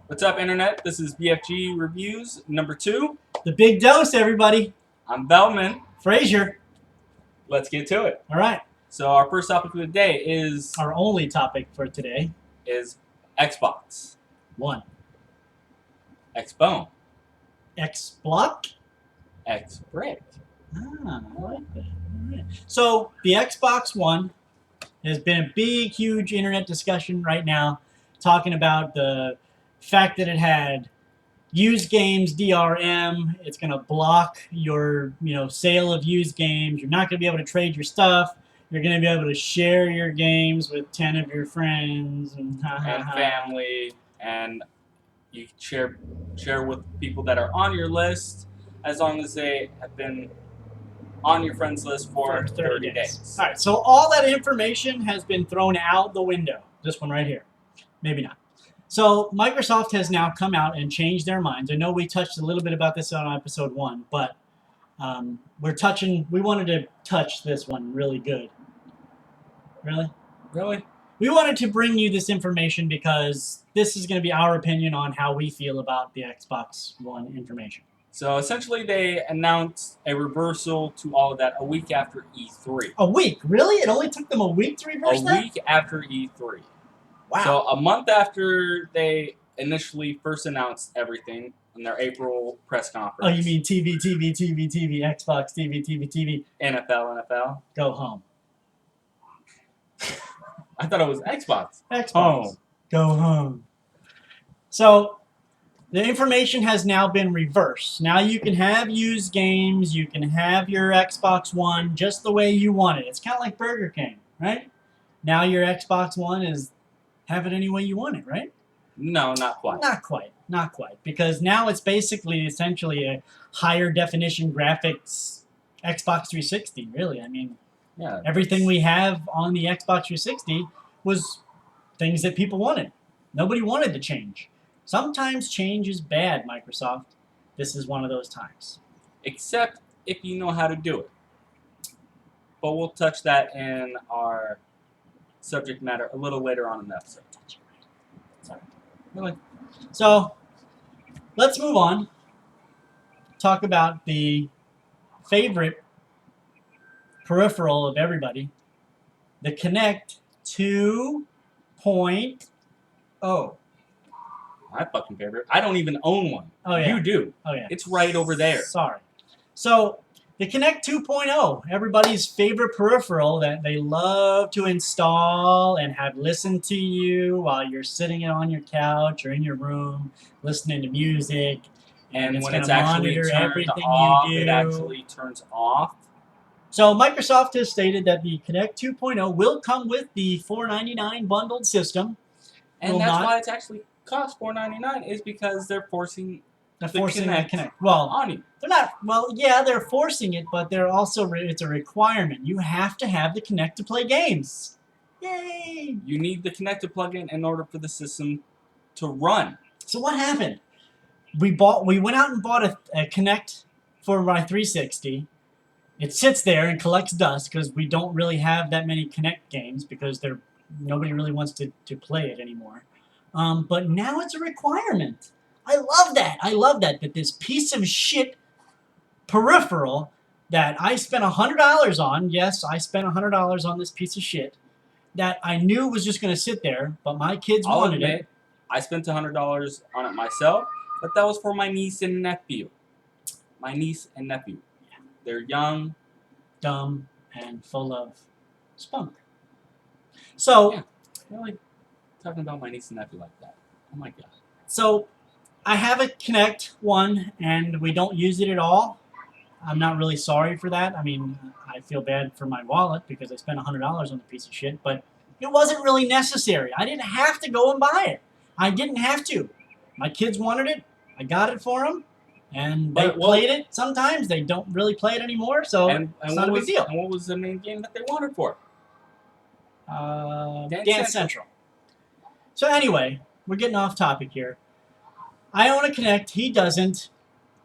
What's up, Internet? This is BFGRewiews number 2. The big dose, everybody. I'm Bellman. Frazier. Let's get to it. All right. So our first topic of the day is Our only topic for today. Xbox. 1. Xbone. X-Block? X-Brick. I like that. All right. So the Xbox One has been a big, huge internet discussion right now, talking about the fact that it had used games DRM. It's going to block your, sale of used games. You're not going to be able to trade your stuff. You're going to be able to share your games with 10 of your friends and family, and you share with people that are on your list as long as they have been on your friends list for 30 days. All right, so all that information has been thrown out the window. This one right here. Maybe not. So Microsoft has now come out and changed their minds. I know we touched a little bit about this on episode 1, but we wanted to touch this one really good. Really? We wanted to bring you this information because this is going to be our opinion on how we feel about the Xbox One information. So essentially they announced a reversal to all of that a week after E3. A week? Really? It only took them a week to reverse that? A week after E3. Wow. So a month after they initially first announced everything in their April press conference. Oh, you mean TV, Xbox, TV. NFL. Go home. I thought it was Xbox. Home. Go home. So the information has now been reversed. Now you can have used games. You can have your Xbox One just the way you want it. It's kind of like Burger King, right? Now your Xbox One is have it any way you want it, right? No, not quite. Not quite. Because now it's essentially a higher definition graphics Xbox 360, really. I mean, yeah, everything we have on the Xbox 360 was things that people wanted. Nobody wanted to change. Sometimes change is bad, Microsoft. This is one of those times. Except if you know how to do it. But we'll touch that in our subject matter a little later on in the episode. Sorry. Really? So, let's move on. Talk about the favorite peripheral of everybody, the Kinect 2.0. My fucking favorite. I don't even own one. Oh, yeah. You do. Oh, yeah. It's right over there. Sorry. So, the Kinect 2.0, everybody's favorite peripheral that they love to install and have listen to you while you're sitting on your couch or in your room listening to music. And when it's actually turned off, it actually turns off. So Microsoft has stated that the Kinect 2.0 will come with the $499 bundled system. And that's why it's actually cost $499 is because they're forcing the Kinect well, on you. They're not. Well, yeah, they're forcing it, but they're also it's a requirement. You have to have the Kinect to play games. Yay! You need the Kinect to plug in order for the system to run. So what happened? We went out and bought a Kinect for my 360. It sits there and collects dust because we don't really have that many Kinect games because nobody really wants to play it anymore. But now it's a requirement. I love that this piece of shit peripheral that I spent $100 on, yes, I spent $100 on this piece of shit, that I knew was just going to sit there, but my kids wanted it. I spent $100 on it myself, but that was for my niece and nephew. They're young, dumb, and full of spunk. So, yeah, really talking about my niece and nephew like that. Oh my god. So, I have a Kinect 1, and we don't use it at all. I'm not really sorry for that. I mean, I feel bad for my wallet because I spent $100 on the piece of shit, but it wasn't really necessary. I didn't have to go and buy it. I didn't have to. My kids wanted it. I got it for them, and they played it. Sometimes they don't really play it anymore, so it's not a big deal. And what was the main game that they wanted for? Dance Central. So anyway, we're getting off topic here. I own a Kinect. He doesn't.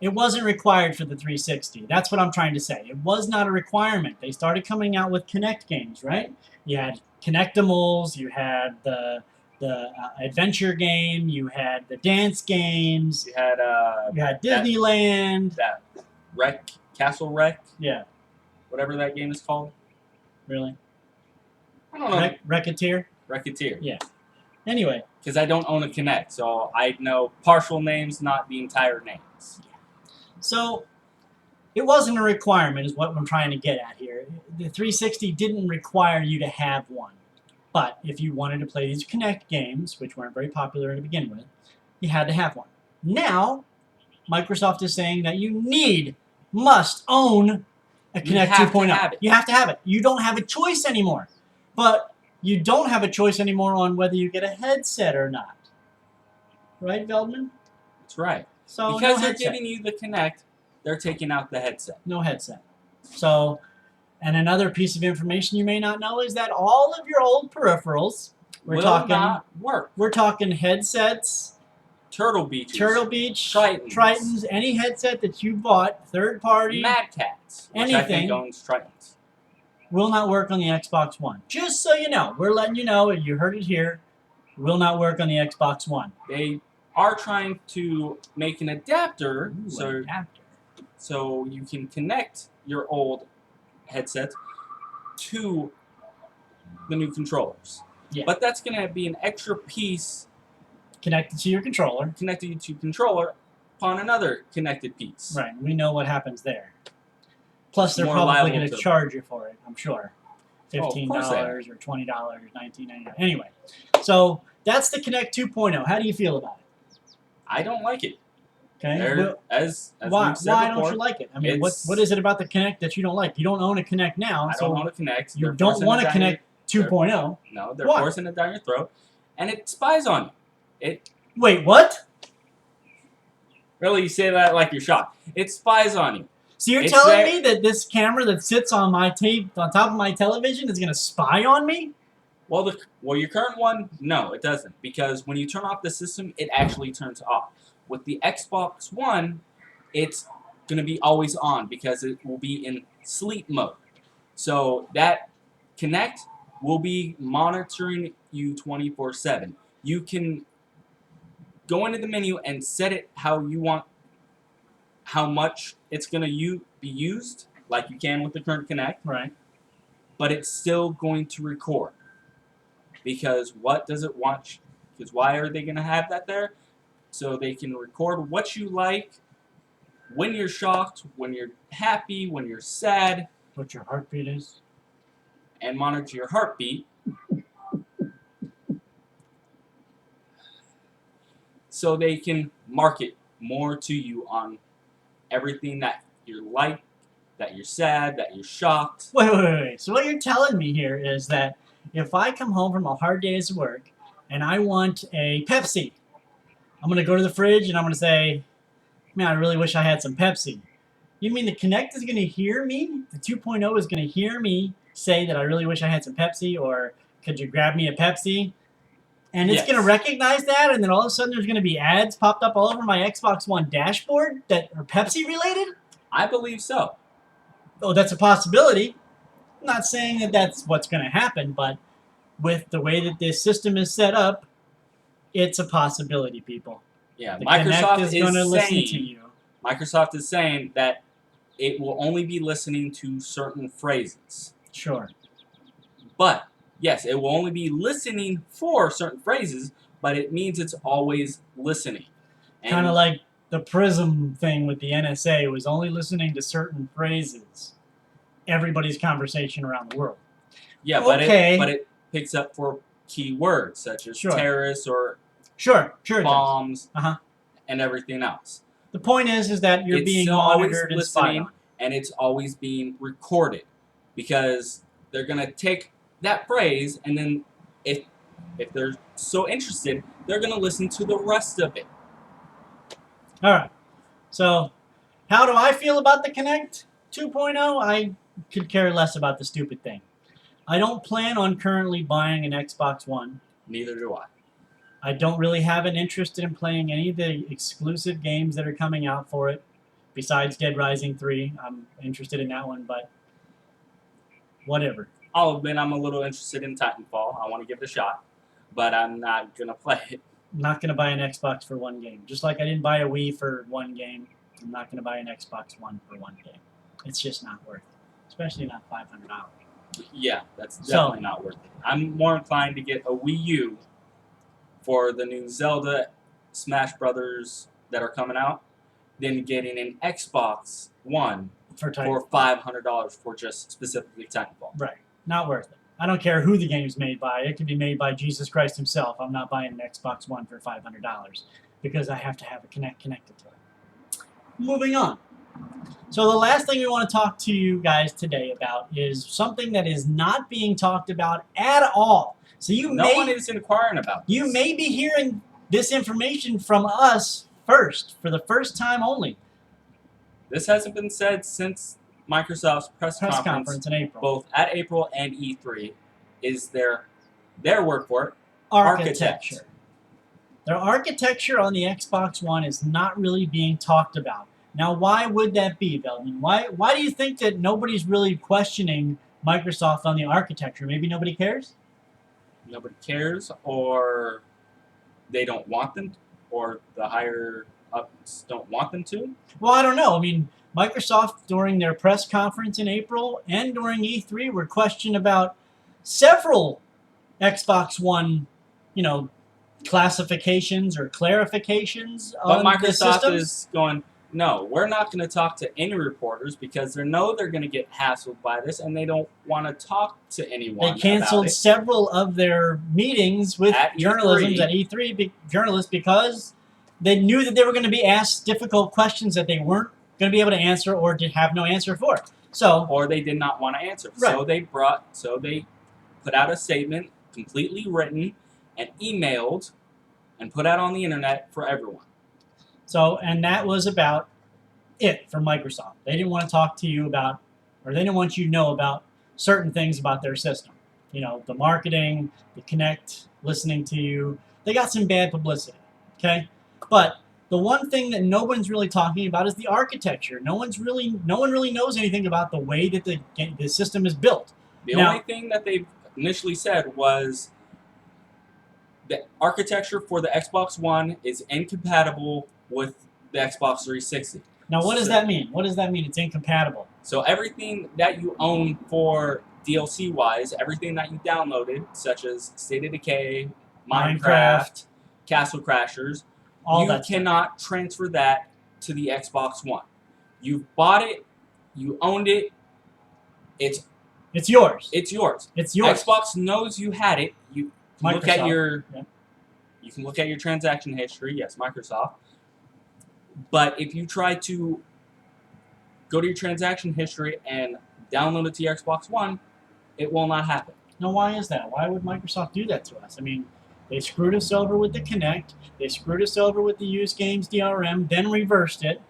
It wasn't required for the 360. That's what I'm trying to say. It was not a requirement. They started coming out with Kinect games, right? You had Kinectimals. You had the the adventure game. You had the dance games. You had Disneyland. that Castle Wreck, Yeah, whatever that game is called. really. I don't know. Racketeer. Racketeer. Yeah. Anyway. Because I don't own a Kinect, so I know partial names, not the entire names. So it wasn't a requirement, is what I'm trying to get at here. The 360 didn't require you to have one. But if you wanted to play these Kinect games, which weren't very popular to begin with, you had to have one. Now, Microsoft is saying that you must own a Kinect 2.0. You have to have it. You don't have a choice anymore. But you don't have a choice anymore on whether you get a headset or not. Right, Veldman? That's right. So because no they're headset. giving you the Kinect, they're taking out the headset. No headset. So, and another piece of information you may not know is that all of your old peripherals, will not work. We're talking headsets, Turtle Beach, Tritons, any headset that you bought, third party, Mad Cats, which I think owns Tritons, will not work on the Xbox One. Just so you know, we're letting you know, you heard it here, will not work on the Xbox One. They are trying to make an adapter, so you can connect your old headsets to the new controllers. Yeah. But that's going to be an extra piece connected to your controller. Connected to your controller upon another connected piece. Right. We know what happens there. Plus, they're probably going to charge you for it, I'm sure. $15 or $20, $19.99. Anyway, so that's the Kinect 2.0. How do you feel about it? I don't like it. Okay. Well, as why don't you like it? I mean, what is it about the Kinect that you don't like? You don't own a Kinect now. I don't own a Kinect. You don't want a Kinect 2.0. No, they're forcing it down your throat, and it spies on you. Wait, what? Really, you say that like you're shocked. It spies on you. So you're telling me that this camera that sits on my on top of my television is going to spy on me? Well, your current one, no, it doesn't, because when you turn off the system, it actually turns off. With the Xbox One, it's going to be always on because it will be in sleep mode. So that Kinect will be monitoring you 24/7. You can go into the menu and set it how you want, how much it's going to be used, like you can with the current Kinect. Right. But it's still going to record. Because what does it watch? Because why are they going to have that there? So they can record what you like, when you're shocked, when you're happy, when you're sad. What your heartbeat is. And monitor your heartbeat. So they can market more to you on everything that you like, that you're sad, that you're shocked. Wait. So what you're telling me here is that if I come home from a hard day's work and I want a Pepsi, I'm going to go to the fridge and I'm going to say, man, I really wish I had some Pepsi. You mean the Kinect is going to hear me? The 2.0 is going to hear me say that I really wish I had some Pepsi, or could you grab me a Pepsi? And it's going to recognize that, and then all of a sudden there's going to be ads popped up all over my Xbox One dashboard that are Pepsi related? I believe so. Oh, that's a possibility. I'm not saying that that's what's going to happen, but with the way that this system is set up, it's a possibility, people. Yeah, the Microsoft is going to listen to you. Microsoft is saying that it will only be listening to certain phrases. Sure. But, yes, it will only be listening for certain phrases, but it means it's always listening. Kind of like the Prism thing with the NSA was only listening to certain phrases. Everybody's conversation around the world. Yeah, but it picks up for key words such as terrorists or bombs and everything else. The point is that you're being monitored and spied on. And it's always being recorded because they're going to take that phrase and then if they're so interested, they're going to listen to the rest of it. All right. So how do I feel about the Kinect 2.0? I could care less about the stupid thing. I don't plan on currently buying an Xbox One. Neither do I. I don't really have an interest in playing any of the exclusive games that are coming out for it. Besides Dead Rising 3, I'm interested in that one, but whatever. I'll admit I'm a little interested in Titanfall. I want to give it a shot. but I'm not gonna play it. I'm not going to buy an Xbox for one game. Just like I didn't buy a Wii for one game, I'm not going to buy an Xbox One for one game. It's just not worth it, especially not $500. Yeah, that's definitely not worth it. I'm more inclined to get a Wii U for the new Zelda Smash Brothers that are coming out than getting an Xbox One for $500 for just specifically Titanfall. Right. Not worth it. I don't care who the game's made by. It could be made by Jesus Christ himself. I'm not buying an Xbox One for $500 because I have to have a Kinect connected to it. Moving on. So the last thing we want to talk to you guys today about is something that is not being talked about at all. So no one is inquiring about this. You may be hearing this information from us first, for the first time only. This hasn't been said since Microsoft's press conference in April. Both at April and E3 is their word for it, architecture. Their architecture on the Xbox One is not really being talked about. Now, why would that be, Veldman? Why do you think that nobody's really questioning Microsoft on the architecture? Maybe nobody cares? Nobody cares, or they don't want them, or the higher ups don't want them to? Well, I don't know. I mean, Microsoft, during their press conference in April and during E3, were questioned about several Xbox One, classifications or clarifications on Microsoft the systems. Is going, no, we're not going to talk to any reporters because they know they're going to get hassled by this, and they don't want to talk to anyone. They canceled several of their meetings with journalists at E3 journalists because they knew that they were going to be asked difficult questions that they weren't going to be able to answer or to have no answer for. Or they did not want to answer. Right. So they put out a statement, completely written and emailed and put out on the internet for everyone. And that was about it from Microsoft. They didn't want to talk to you about, or they didn't want you to know about certain things about their system. The marketing, the Kinect, listening to you. They got some bad publicity, okay? But the one thing that no one's really talking about is the architecture. No one really knows anything about the way that the system is built. The only thing that they initially said was the architecture for the Xbox One is incompatible with the Xbox 360. Now, what does that mean? What does that mean? It's incompatible. So everything that you own for DLC-wise, everything that you downloaded, such as State of Decay, Minecraft, Castle Crashers, you cannot transfer that to the Xbox One. You've bought it, you owned it, it's yours. It's yours. It's yours. Xbox knows you had it. You can look at your transaction history. Yes, Microsoft. But if you try to go to your transaction history and download it to your Xbox One, it will not happen. Now, why is that? Why would Microsoft do that to us? I mean, they screwed us over with the Kinect. They screwed us over with the used games DRM, then reversed it.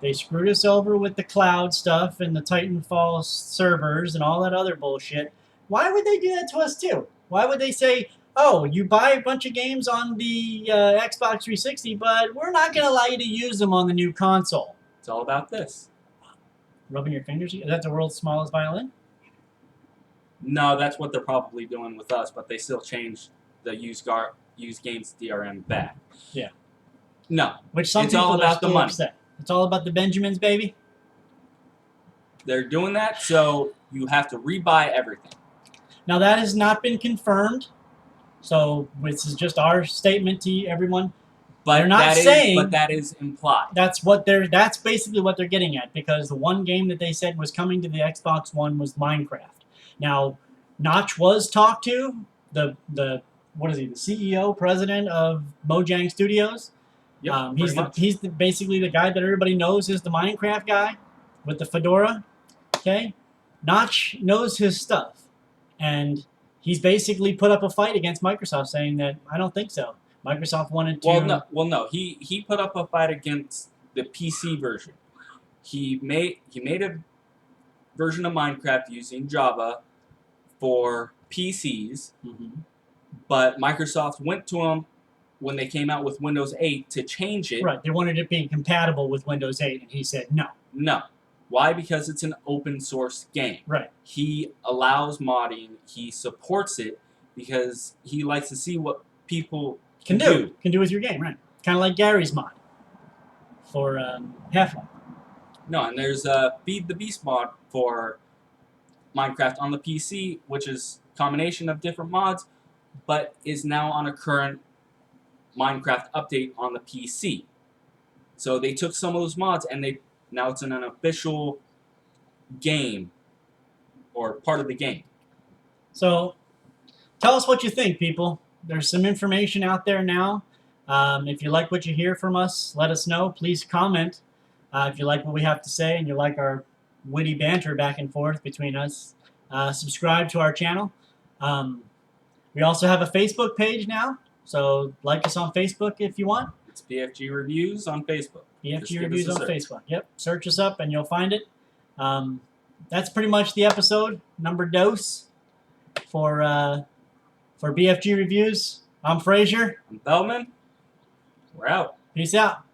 They screwed us over with the cloud stuff and the Titanfall servers and all that other bullshit. Why would they do that to us too? Why would they say, oh, you buy a bunch of games on the Xbox 360, but we're not going to allow you to use them on the new console? It's all about this. Rubbing your fingers? Is that the world's smallest violin? No, that's what they're probably doing with us, but they still changed the used games DRM back. Yeah. No. Which some people all about the money. Upset. It's all about the Benjamins, baby. They're doing that, so you have to rebuy everything. Now, that has not been confirmed, so this is just our statement to everyone. But they're not saying, but that is implied. That's basically what they're getting at, because the one game that they said was coming to the Xbox One was Minecraft. Now, Notch was talked to, the what is he, the CEO, president of Mojang Studios. Yep, he's basically the guy that everybody knows is the Minecraft guy with the fedora. Okay, Notch knows his stuff, and he's basically put up a fight against Microsoft, saying that I don't think so. Microsoft wanted to. Well, no. He put up a fight against the PC version. He made a version of Minecraft using Java for PCs, but Microsoft went to him when they came out with Windows 8 to change it. Right, they wanted it being compatible with Windows 8, and he said no. No. Why? Because it's an open source game. Right. He allows modding. He supports it because he likes to see what people can do with your game, right? Kind of like Gary's mod for Half-Life. No, and there's Feed the Beast mod for Minecraft on the PC, which is a combination of different mods, but is now on a current Minecraft update on the PC. So they took some of those mods and now it's in an official game or part of the game. So tell us what you think, people. There's some information out there now. If you like what you hear from us, let us know. Please comment. If you like what we have to say and you like our witty banter back and forth between us, subscribe to our channel. We also have a Facebook page now, so like us on Facebook if you want. It's BFGRewiews on Facebook. BFGRewiews on Facebook. Yep, search us up and you'll find it. That's pretty much the episode number dose for BFG Reviews. I'm Frazier. I'm Feldman. We're out. Peace out.